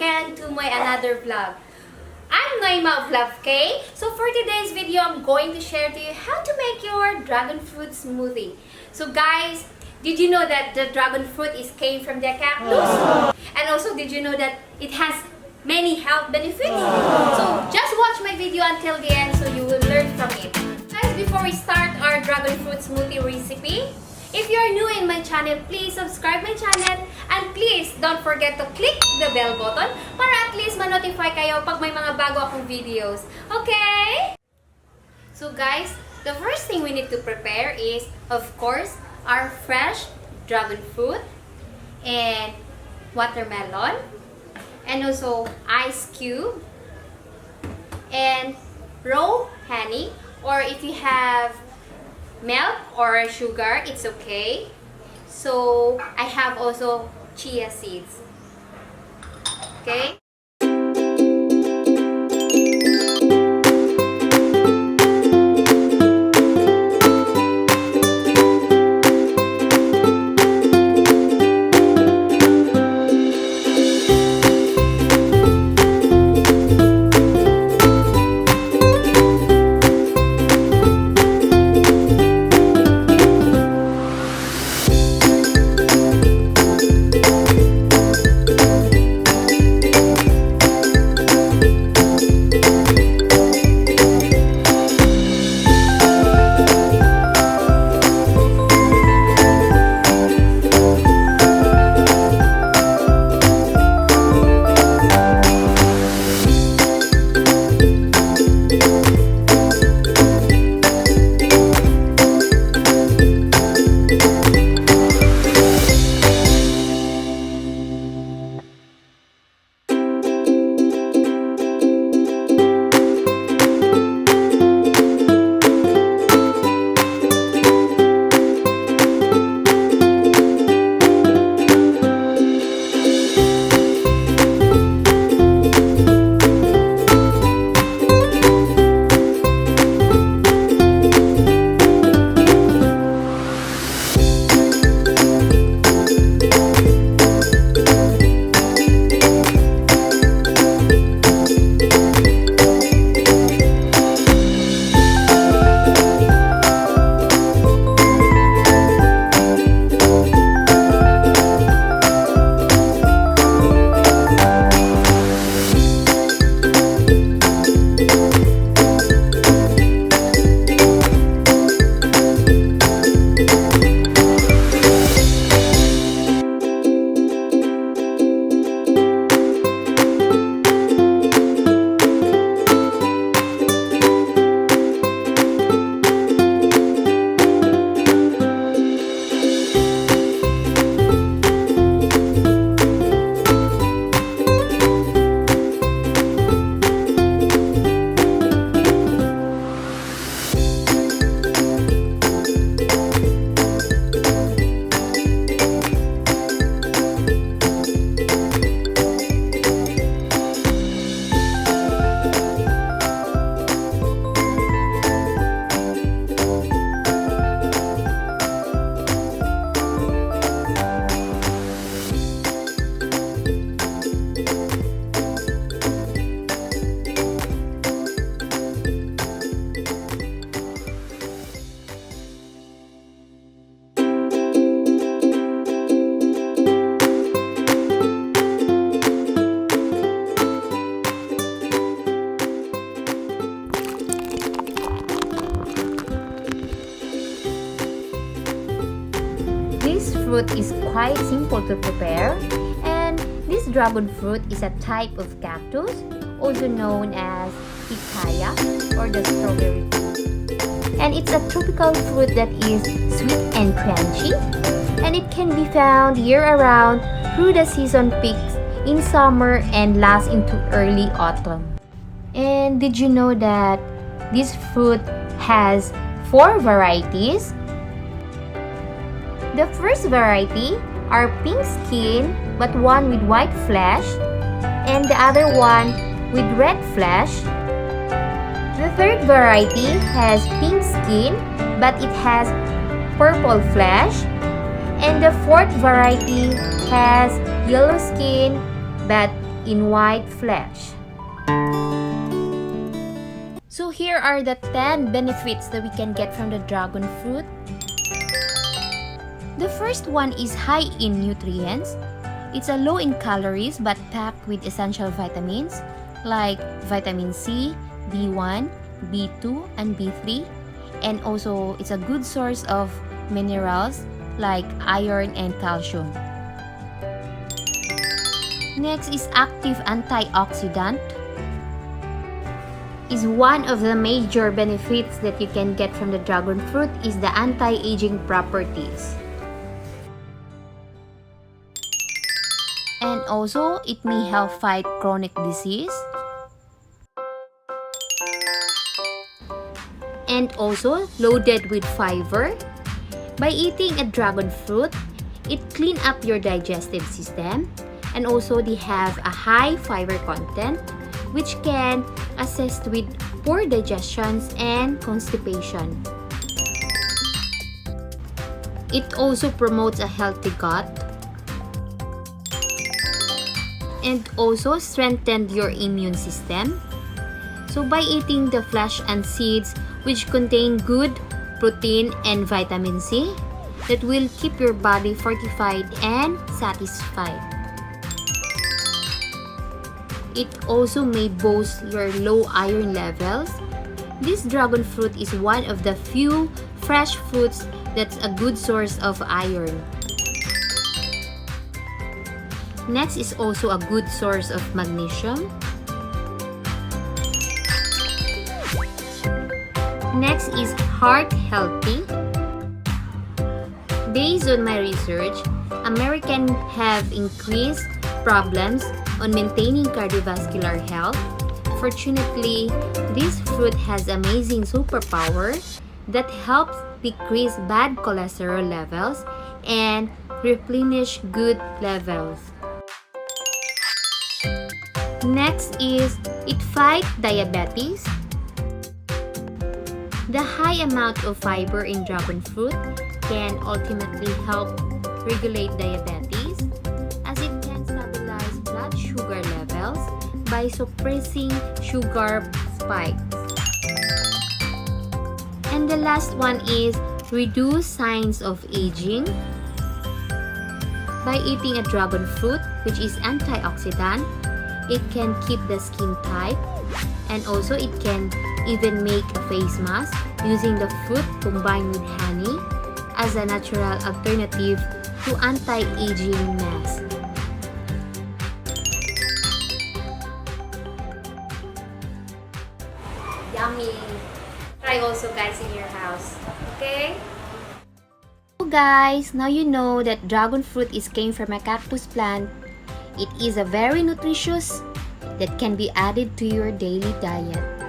again to my another vlog. I'm Naima of LoveKye. So for today's video, I'm going to share to you how to make your dragon fruit smoothie. So guys, did you know that the dragon fruit came from the cactus? And also, did you know that it has many health benefits? So just watch my video until the end so you will learn from it. Guys, before we start our dragon fruit smoothie recipe, if you are new in my channel, please subscribe my channel and please don't forget to click the bell button para at least ma-notify kayo pag may mga bago akong videos. Okay? So guys, the first thing we need to prepare is, of course, our fresh dragon fruit and watermelon and also ice cube and raw honey, or if you have milk or sugar, it's okay. So I have also chia seeds. Okay? This fruit is quite simple to prepare, and this dragon fruit is a type of cactus, also known as pitaya or the strawberry fruit. And it's a tropical fruit that is sweet and crunchy, and it can be found year-round through the season peaks in summer and lasts into early autumn. And did you know that this fruit has 4 varieties? The first variety are pink skin but one with white flesh, and the other one with red flesh. The third variety has pink skin but it has purple flesh, and the fourth variety has yellow skin but in white flesh. So here are the 10 benefits that we can get from the dragon fruit. The first one is high in nutrients. It's a low in calories but packed with essential vitamins like vitamin C, B1, B2, and B3. And also, it's a good source of minerals like iron and calcium. Next is active antioxidant. Is one of the major benefits that you can get from the dragon fruit is the anti-aging properties. And also, it may help fight chronic disease. And also, loaded with fiber. By eating a dragon fruit, it cleans up your digestive system. And also, they have a high fiber content, which can assist with poor digestions and constipation. It also promotes a healthy gut. And also strengthen your immune system. So by eating the flesh and seeds, which contain good protein and vitamin C, that will keep your body fortified and satisfied. It also may boost your low iron levels. This dragon fruit is one of the few fresh fruits that's a good source of iron. Next is also a good source of magnesium. Next is heart healthy. Based on my research, Americans have increased problems on maintaining cardiovascular health. Fortunately, this fruit has amazing superpower that helps decrease bad cholesterol levels and replenish good levels. Next is it fights diabetes. The high amount of fiber in dragon fruit can ultimately help regulate diabetes as it can stabilize blood sugar levels by suppressing sugar spikes. And the last one is reduce signs of aging. By eating a dragon fruit, which is antioxidant, it can keep the skin tight, and also it can even make a face mask using the fruit combined with honey as a natural alternative to anti-aging mask. Yummy! Try also guys in your house. Okay? So guys, now you know that dragon fruit came from a cactus plant. It is a very nutritious that can be added to your daily diet.